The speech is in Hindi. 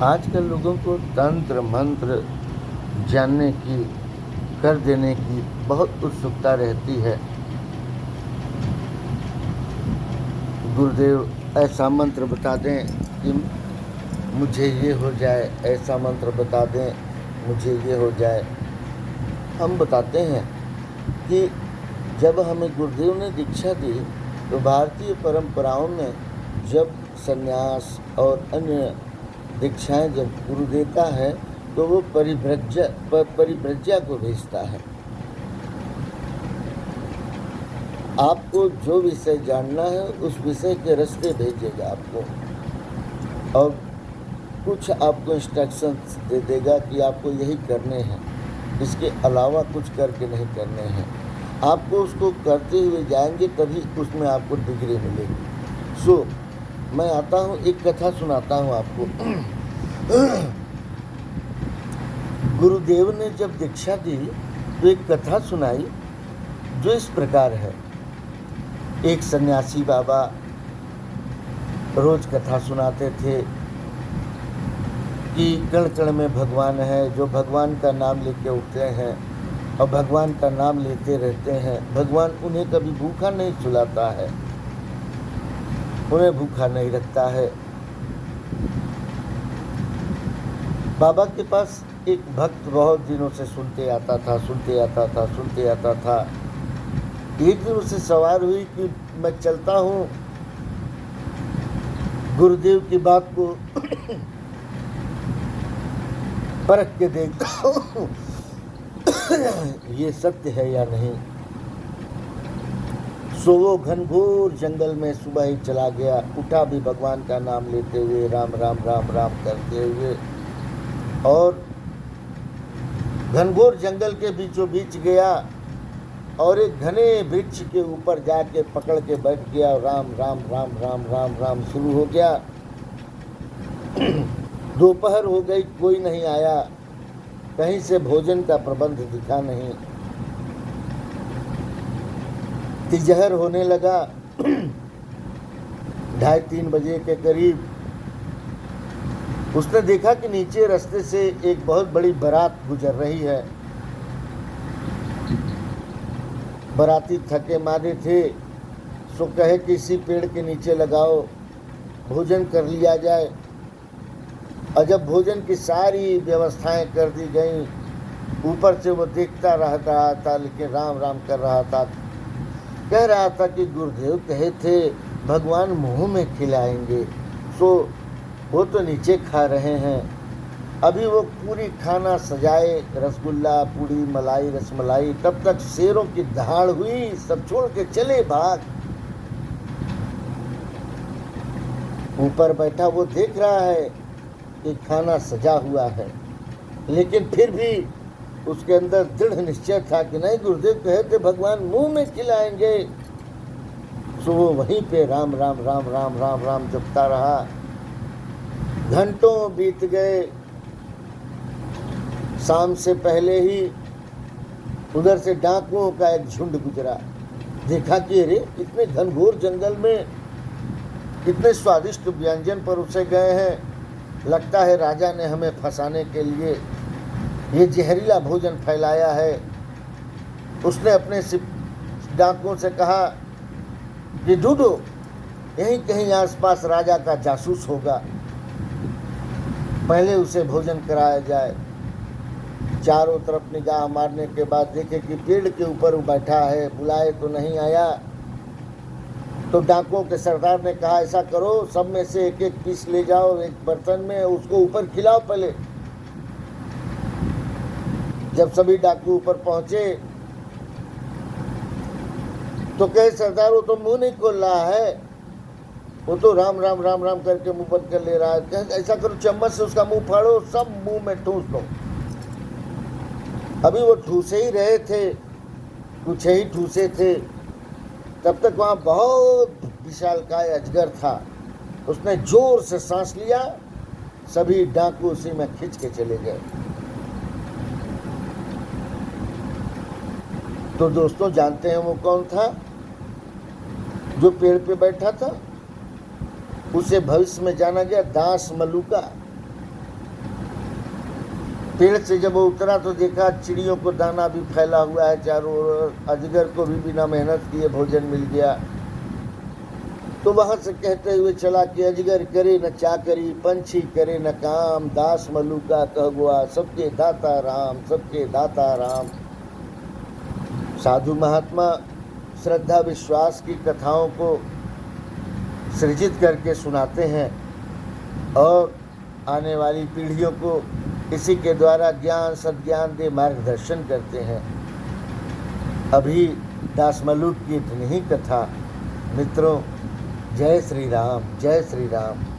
आजकल लोगों को तंत्र मंत्र जानने की, कर देने की बहुत उत्सुकता रहती है। गुरुदेव ऐसा मंत्र बता दें कि मुझे ये हो जाए, ऐसा मंत्र बता दें मुझे ये हो जाए। हम बताते हैं कि जब हमें गुरुदेव ने दीक्षा दी तो भारतीय परंपराओं में जब संन्यास और अन्य दीक्षाएं जब गुरु देता है तो वो परिव्रज्या को भेजता है। आपको जो विषय जानना है उस विषय के रास्ते भेजेगा आपको, और कुछ आपको इंस्ट्रक्शंस दे देगा कि आपको यही करने हैं, इसके अलावा कुछ करके नहीं करने हैं। आपको उसको करते हुए जाएंगे तभी उसमें आपको डिग्री मिलेगी। मैं आता हूँ, एक कथा सुनाता हूँ आपको। गुरुदेव ने जब दीक्षा दी तो एक कथा सुनाई जो इस प्रकार है। एक सन्यासी बाबा रोज कथा सुनाते थे कि कण कण में भगवान है, जो भगवान का नाम लेके उठते हैं और भगवान का नाम लेते रहते हैं। भगवान उन्हें कभी भूखा नहीं सुलाता है, उन्हें भूखा नहीं रखता है। बाबा के पास एक भक्त बहुत दिनों से सुनते आता था। एक दिन उसे सवार हुई कि मैं चलता हूँ, गुरुदेव की बात को परख के देखता हूँ ये सत्य है या नहीं। सो वो घनघोर जंगल में सुबह ही चला गया, उठा भी भगवान का नाम लेते हुए, राम राम राम राम करते हुए, और घनघोर जंगल के बीचों बीच गया और एक घने वृक्ष के ऊपर जाके पकड़ के बैठ गया। राम राम राम राम राम राम शुरू हो गया। दोपहर हो गई, कोई नहीं आया, कहीं से भोजन का प्रबंध दिखा नहीं। तिजहर होने लगा। 2:30-3 बजे के करीब उसने देखा कि नीचे रास्ते से एक बहुत बड़ी बारात गुजर रही है। बाराती थके मारे थे, सो कहे कि इसी पेड़ के नीचे लगाओ, भोजन कर लिया जाए। और जब भोजन की सारी व्यवस्थाएं कर दी गईं, ऊपर से वो देखता रहा था, लेकिन राम राम कर रहा था। कह रहा था कि गुरुदेव कहे थे भगवान मुंह में खिलाएंगे, सो वो तो नीचे खा रहे हैं। अभी वो पूरी खाना सजाए, रसगुल्ला, पूड़ी, मलाई, रसमलाई, तब तक शेरों की दहाड़ हुई, सब छोड़ के चले भाग। ऊपर बैठा वो देख रहा है कि खाना सजा हुआ है, लेकिन फिर भी उसके अंदर दृढ़ निश्चय था कि नहीं, गुरुदेव कहे थे भगवान मुंह में खिलाएंगे। सो वो वहीं पे राम राम राम राम राम राम जपता रहा। घंटों बीत गए। शाम से पहले ही उधर से डाकुओं का एक झुंड गुजरा। देखा कि अरे इतने घनघोर जंगल में इतने स्वादिष्ट व्यंजन परोसे गए हैं, लगता है राजा ने हमें फंसाने के लिए ये जहरीला भोजन फैलाया है। उसने अपने डाकुओं से कहा कि ढूंढो, यहीं कहीं आसपास राजा का जासूस होगा, पहले उसे भोजन कराया जाए। चारों तरफ निगाह मारने के बाद देखे कि पेड़ के ऊपर वो बैठा है, बुलाए तो नहीं आया। तो डाकुओं के सरदार ने कहा ऐसा करो, सब में से एक एक पीस ले जाओ एक बर्तन में, उसको ऊपर खिलाओ पहले। जब सभी डाकू ऊपर पहुंचे तो कहे सरदार वो तो मुंह नहीं खोल रहा है, वो तो राम राम राम राम करके मुंह बंद कर ले रहा है। कहे ऐसा करो, चम्मच से उसका मुंह फाड़ो, सब मुंह में ठूस दो। अभी वो ठूसे ही रहे थे, कुछ ही ठूसे थे, तब तक वहाँ बहुत विशालकाय अजगर था। उसने जोर से सांस लिया, सभी डाकू उसी में खिंच के चले गए। तो दोस्तों जानते हैं वो कौन था जो पेड़ पे बैठा था? उसे भविष्य में जाना गया दास मलुका। पेड़ से जब वो उतरा तो देखा चिड़ियों को दाना भी फैला हुआ है चारों ओर, अजगर को भी बिना मेहनत किए भोजन मिल गया। तो वहाँ से कहते हुए चला कि अजगर करे न चाकरी, पंछी करे न काम, दास मलूका कह गुआ, सबके दाता राम, सबके दाता राम। साधु महात्मा श्रद्धा विश्वास की कथाओं को सृजित करके सुनाते हैं और आने वाली पीढ़ियों को इसी के द्वारा ज्ञान सद्ज्ञान दे मार्गदर्शन करते हैं। अभी दास मलूक की इतनी ही कथा। मित्रों, जय श्री राम, जय श्री राम।